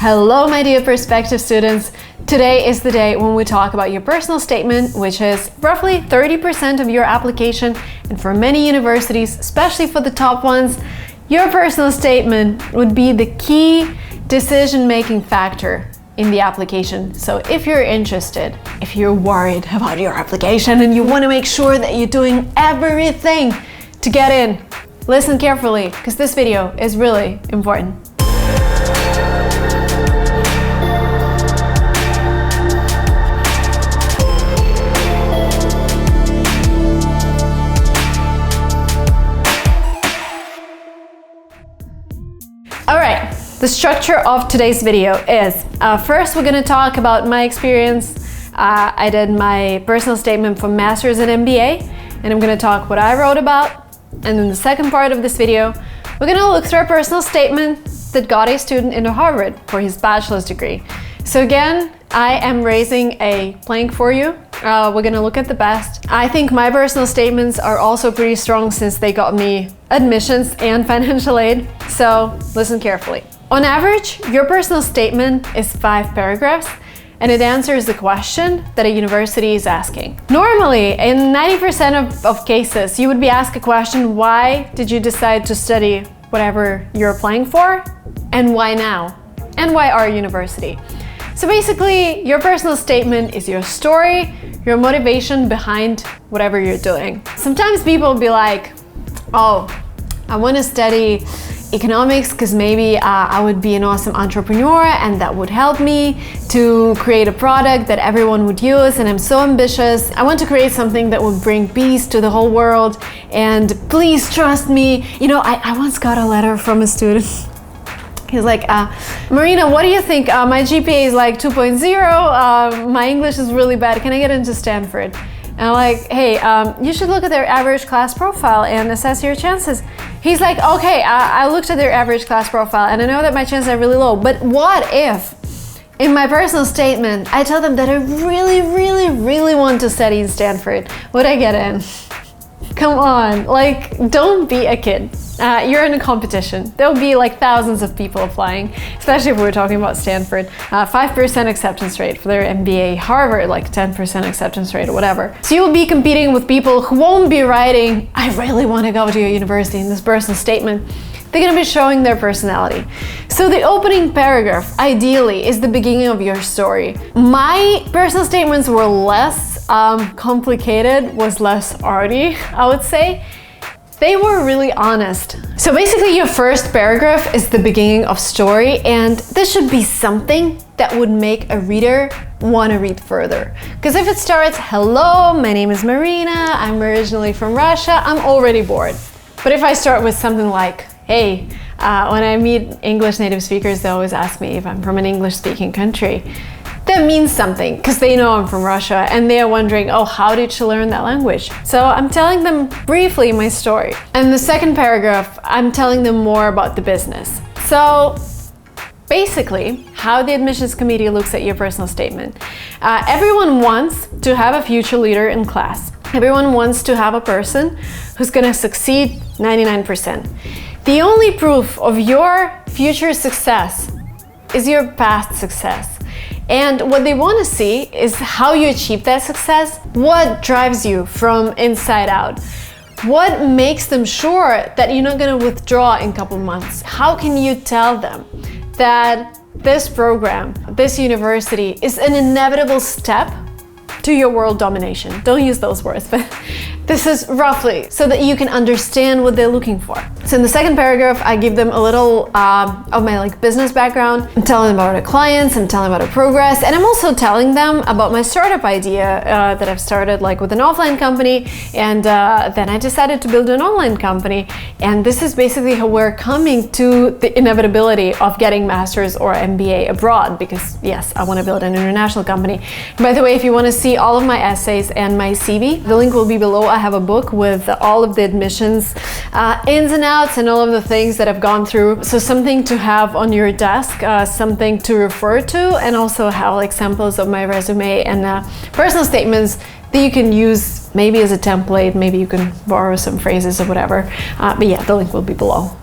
Hello, my dear prospective students. Today is the day when we talk about your personal statement, which is roughly 30% of your application. And for many universities, especially for the top ones, your personal statement would be the key decision-making factor in the application. So if you're interested, if you're worried about your application and you want to make sure that you're doing everything to get in, listen carefully, because this video is really important. Alright, the structure of today's video is, first we're going to talk about my experience. I did my personal statement for Master's and MBA, and I'm going to talk what I wrote about. And in the second part of this video, we're going to look through a personal statement that got a student into Harvard for his bachelor's degree. So again, I am raising a plank for you. We're going to look at the best. I think my personal statements are also pretty strong since they got me admissions and financial aid. So listen carefully. On average, your personal statement is 5 paragraphs and it answers the question that a university is asking. Normally, in 90% of cases, you would be asked a question, why did you decide to study whatever you're applying for? And why now? And why our university? So basically, your personal statement is your story, your motivation behind whatever you're doing. Sometimes people will be like, oh, I want to study economics because maybe I would be an awesome entrepreneur and that would help me to create a product that everyone would use, and I'm so ambitious. I want to create something that would bring peace to the whole world, and please trust me. You know, I once got a letter from a student. He's like, Marina, what do you think? My GPA is like 2.0. My English is really bad. Can I get into Stanford? And I'm like, hey, you should look at their average class profile and assess your chances. He's like, okay, I looked at their average class profile and I know that my chances are really low. But what if in my personal statement, I tell them that I really want to study in Stanford? Would I get in? Come on, like, don't be a kid. You're in a competition. There'll be like thousands of people applying, especially if we're talking about Stanford. 5% acceptance rate for their MBA. Harvard, like 10% acceptance rate or whatever. So you'll be competing with people who won't be writing, I really want to go to your university in this personal statement. They're going to be showing their personality. So the opening paragraph, ideally, is the beginning of your story. My personal statements were less complicated, was less arty, I would say. They were really honest. So basically your first paragraph is the beginning of story, and this should be something that would make a reader want to read further. Because if it starts, hello, my name is Marina, I'm originally from Russia, I'm already bored. But if I start with something like, hey, when I meet English native speakers, they always ask me if I'm from an English-speaking country. That means something, because they know I'm from Russia and they are wondering, oh, how did she learn that language? So I'm telling them briefly my story. And the second paragraph, I'm telling them more about the business. So basically, how the admissions committee looks at your personal statement. Everyone wants to have a future leader in class. Everyone wants to have a person who's going to succeed 99%. The only proof of your future success is your past success. And what they want to see is how you achieve that success, what drives you from inside out, what makes them sure that you're not going to withdraw in a couple months. How can you tell them that this program, this university is an inevitable step to your world domination? Don't use those words, but this is roughly so that you can understand what they're looking for. So in the second paragraph, I give them a little of my business background. I'm telling them about our clients, I'm telling them about our progress, and I'm also telling them about my startup idea that I've started with an offline company, and then I decided to build an online company. And this is basically how we're coming to the inevitability of getting master's or MBA abroad, because yes, I want to build an international company. And by the way, if you want to see all of my essays and my CV, the link will be below. I have a book with all of the admissions ins and outs and all of the things that I've gone through. So something to have on your desk, something to refer to, and also have examples of my resume and personal statements that you can use maybe as a template. Maybe you can borrow some phrases or whatever. But yeah, the link will be below.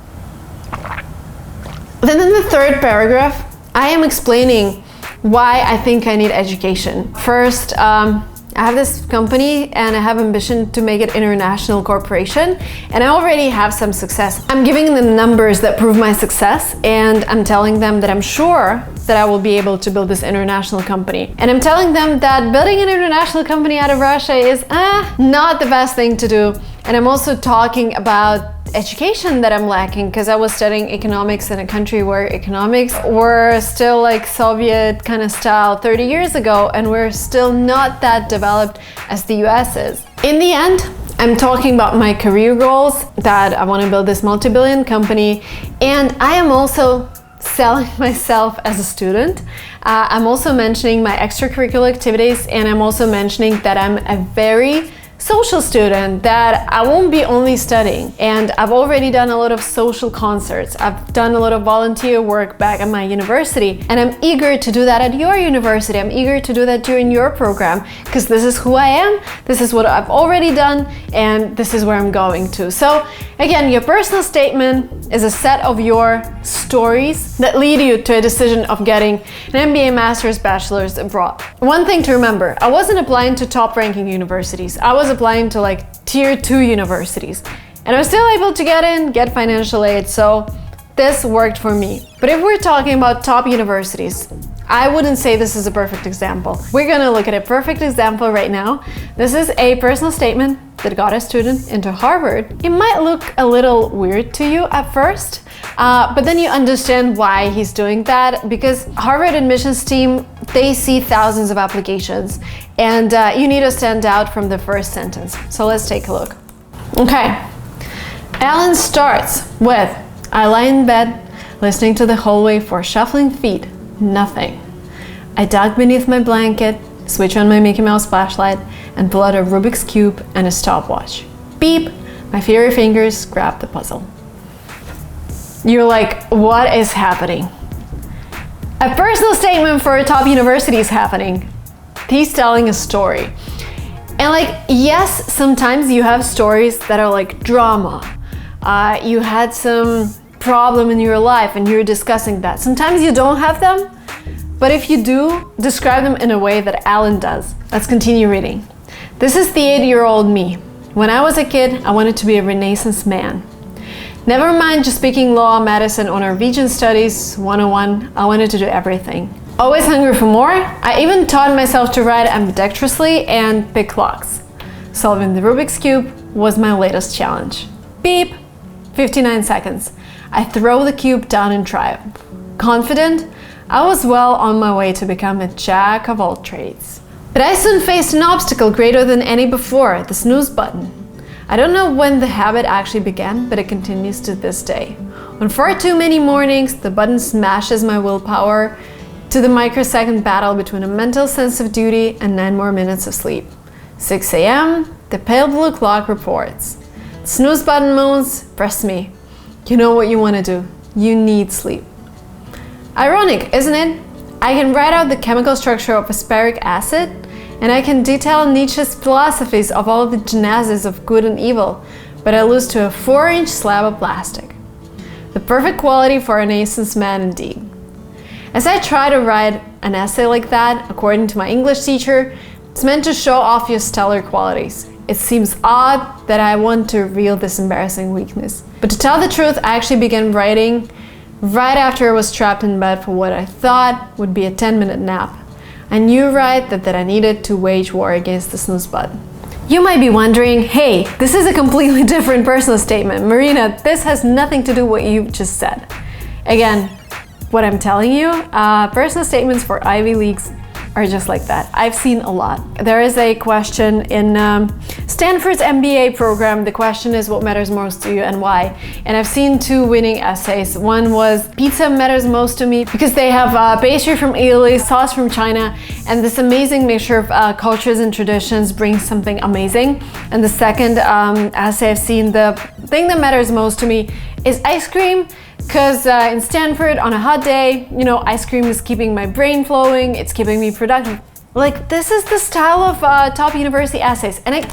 Then in the third paragraph, I am explaining why I think I need education. First, I have this company and I have ambition to make it international corporation, and I already have some success. I'm giving them numbers that prove my success, and I'm telling them that I'm sure that I will be able to build this international company. And I'm telling them that building an international company out of Russia is not the best thing to do. And I'm also talking about education that I'm lacking, because I was studying economics in a country where economics were still like Soviet kind of style 30 years ago, and we're still not that developed as the US is. In the end, I'm talking about my career goals, that I want to build this multi-billion company, and I am also selling myself as a student. I'm also mentioning my extracurricular activities, and I'm also mentioning that I'm a very social student, that I won't be only studying. And I've already done a lot of social concerts. I've done a lot of volunteer work back at my university, and I'm eager to do that at your university. I'm eager to do that during your program, because this is who I am, this is what I've already done, and this is where I'm going to. So again, your personal statement is a set of your stories that lead you to a decision of getting an MBA, master's, bachelor's abroad. One thing to remember, I wasn't applying to top ranking universities. I was applying to like tier 2 universities, and I was still able to get financial aid, so this worked for me. But if we're talking about top universities, I wouldn't say this is a perfect example. We're gonna look at a perfect example right now. This is a personal statement that got a student into Harvard. It might look a little weird to you at first, but then you understand why he's doing that, because Harvard admissions team, they see thousands of applications, and you need to stand out from the first sentence. So let's take a look. Okay, Alan starts with, I lie in bed, listening to the hallway for shuffling feet. Nothing. I duck beneath my blanket, switch on my Mickey Mouse flashlight, and pull out a Rubik's Cube and a stopwatch. Beep! My fiery fingers grab the puzzle. You're like, what is happening? A personal statement for a top university is happening. He's telling a story. And like, yes, sometimes you have stories that are like drama. You had some problem in your life and you're discussing that. Sometimes you don't have them, but if you do, describe them in a way that Alan does. Let's continue reading. This is the 8-year-old me. When I was a kid, I wanted to be a Renaissance man. Never mind just speaking law, medicine, or Norwegian studies 101, I wanted to do everything. Always hungry for more, I even taught myself to write ambidextrously and pick locks. Solving the Rubik's Cube was my latest challenge. Beep! 59 seconds. I throw the cube down in triumph. Confident, I was well on my way to become a jack of all trades. But I soon faced an obstacle greater than any before, the snooze button. I don't know when the habit actually began, but it continues to this day. On far too many mornings, the button smashes my willpower to the microsecond battle between a mental sense of duty and 9 more minutes of sleep. 6 a.m., the pale blue clock reports. The snooze button moans, press me. You know what you want to do. You need sleep. Ironic, isn't it? I can write out the chemical structure of aspartic acid, and I can detail Nietzsche's philosophies of all the genesis of good and evil, but I lose to a 4-inch slab of plastic. The perfect quality for a Renaissance man indeed. As I try to write an essay like that, according to my English teacher, it's meant to show off your stellar qualities. It seems odd that I want to reveal this embarrassing weakness. But to tell the truth, I actually began writing right after I was trapped in bed for what I thought would be a 10-minute nap. I knew right that I needed to wage war against the snooze button. You might be wondering, hey, this is a completely different personal statement. Marina, this has nothing to do with what you just said. Again, what I'm telling you, personal statements for Ivy Leagues are just like that. I've seen a lot. There is a question in Stanford's MBA program. The question is, what matters most to you and why? And I've seen 2 winning essays. One was, pizza matters most to me because they have pastry from Italy, sauce from China, and this amazing mixture of cultures and traditions brings something amazing. And the second essay I've seen, the thing that matters most to me is ice cream. Because in Stanford, on a hot day, you know, ice cream is keeping my brain flowing, it's keeping me productive. Like, this is the style of top university essays. And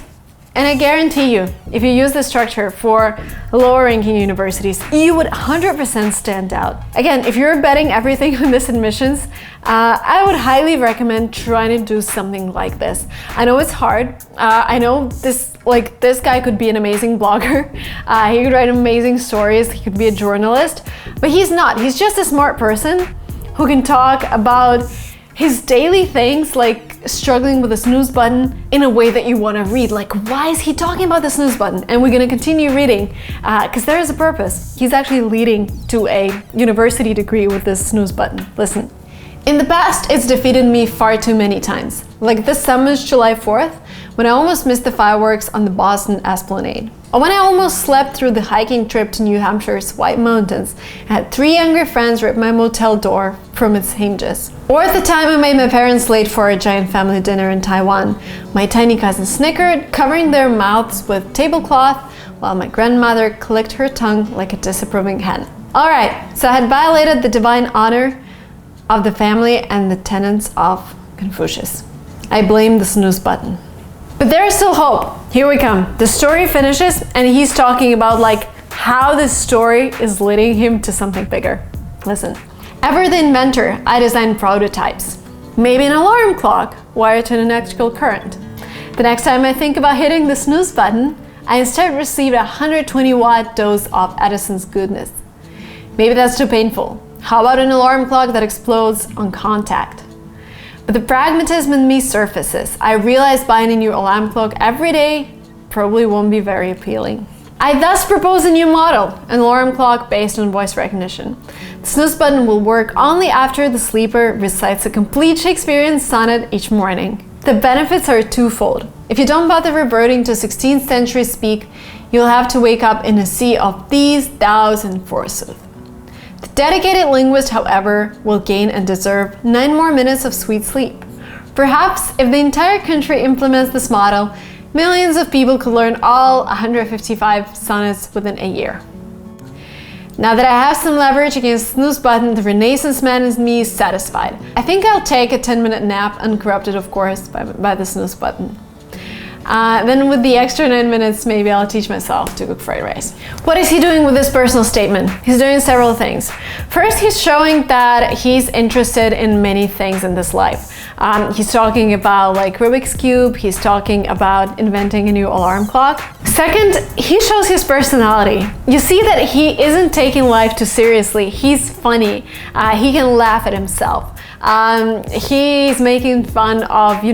And I guarantee you, if you use this structure for lower ranking universities, you would 100% stand out. Again, if you're betting everything on this admissions, I would highly recommend trying to do something like this. I know it's hard. I know this guy could be an amazing blogger. He could write amazing stories. He could be a journalist, but he's not. He's just a smart person who can talk about his daily things, like struggling with the snooze button, in a way that you want to read. Like, why is he talking about the snooze button? And we're going to continue reading because there is a purpose. He's actually leading to a university degree with this snooze button. Listen. In the past, it's defeated me far too many times. Like this summer's July 4th, when I almost missed the fireworks on the Boston Esplanade. Or when I almost slept through the hiking trip to New Hampshire's White Mountains and had 3 younger friends rip my motel door from its hinges. Or at the time I made my parents late for a giant family dinner in Taiwan. My tiny cousins snickered, covering their mouths with tablecloth, while my grandmother clicked her tongue like a disapproving hen. Alright, so I had violated the divine honor of the family and the tenets of Confucius. I blame the snooze button. But there is still hope. Here we come. The story finishes and he's talking about how this story is leading him to something bigger. Listen. Ever the inventor, I designed prototypes. Maybe an alarm clock wired to an electrical current. The next time I think about hitting the snooze button, I instead received a 120-watt dose of Edison's goodness. Maybe that's too painful. How about an alarm clock that explodes on contact? But the pragmatism in me surfaces. I realize buying a new alarm clock every day probably won't be very appealing. I thus propose a new model, an alarm clock based on voice recognition. The snooze button will work only after the sleeper recites a complete Shakespearean sonnet each morning. The benefits are twofold. If you don't bother reverting to 16th century speak, you'll have to wake up in a sea of these, thous, and forsooth. The dedicated linguist, however, will gain and deserve 9 more minutes of sweet sleep. Perhaps if the entire country implements this model, millions of people could learn all 155 sonnets within a year. Now that I have some leverage against the snooze button, the Renaissance man in me is satisfied. I think I'll take a 10-minute nap, uncorrupted of course by the snooze button. Then with the extra 9 minutes, maybe I'll teach myself to cook fried rice. What is he doing with this personal statement? He's doing several things. First, he's showing that he's interested in many things in this life. He's talking about Rubik's Cube, he's talking about inventing a new alarm clock. Second, he shows his personality. You see that he isn't taking life too seriously. He's funny. He can laugh at himself. He's making fun of,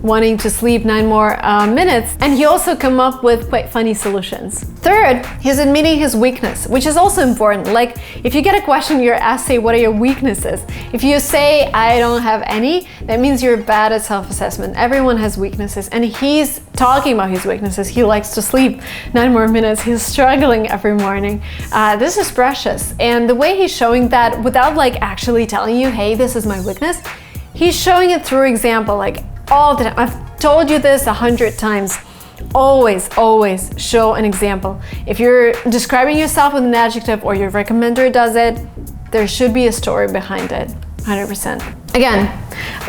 wanting to sleep 9 more minutes, and he also come up with quite funny solutions. Third, he's admitting his weakness, which is also important. Like, if you get a question in your essay, what are your weaknesses? If you say, I don't have any, that means you're bad at self-assessment. Everyone has weaknesses, and he's talking about his weaknesses. He likes to sleep 9 more minutes. He's struggling every morning. This is precious, and the way he's showing that without actually telling you, hey, this is my weakness, he's showing it through example, all the time. I've told you this 100 times. Always show an example. If you're describing yourself with an adjective or your recommender does it, there should be a story behind it. 100%. Again,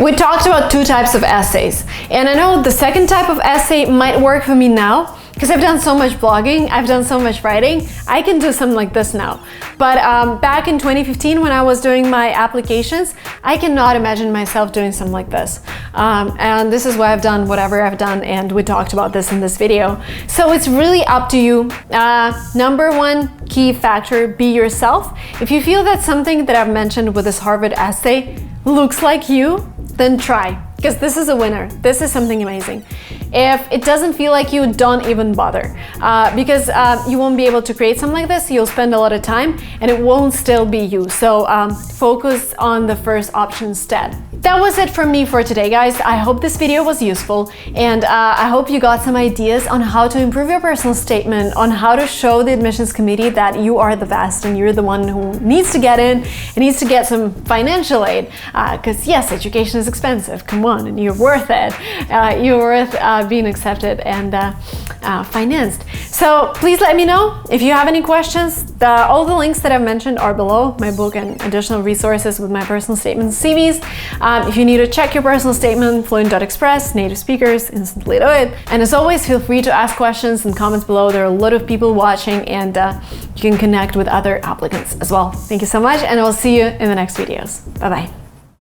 we talked about 2 types of essays, and I know the second type of essay might work for me now because I've done so much blogging, I've done so much writing, I can do something like this now. But back in 2015 when I was doing my applications, I cannot imagine myself doing something like this. And this is why I've done whatever I've done, and we talked about this in this video. So it's really up to you. Number 1 key factor, be yourself. If you feel that something that I've mentioned with this Harvard essay looks like you, then try, because this is a winner. This is something amazing. If it doesn't feel like you, don't even bother, because you won't be able to create something like this. You'll spend a lot of time and it won't still be you. So focus on the first option instead. That was it from me for today, guys. I hope this video was useful, and I hope you got some ideas on how to improve your personal statement, on how to show the admissions committee that you are the best and you're the one who needs to get in and needs to get some financial aid. Because yes, education is expensive, come on, and you're worth it. You're worth being accepted and financed. So please let me know if you have any questions. All the links that I've mentioned are below, my book and additional resources with my personal statements and CVs. If you need to check your personal statement, Fluent.Express, native speakers, instantly do it. And as always, feel free to ask questions in comments below. There are a lot of people watching, and you can connect with other applicants as well. Thank you so much, and I will see you in the next videos. Bye-bye.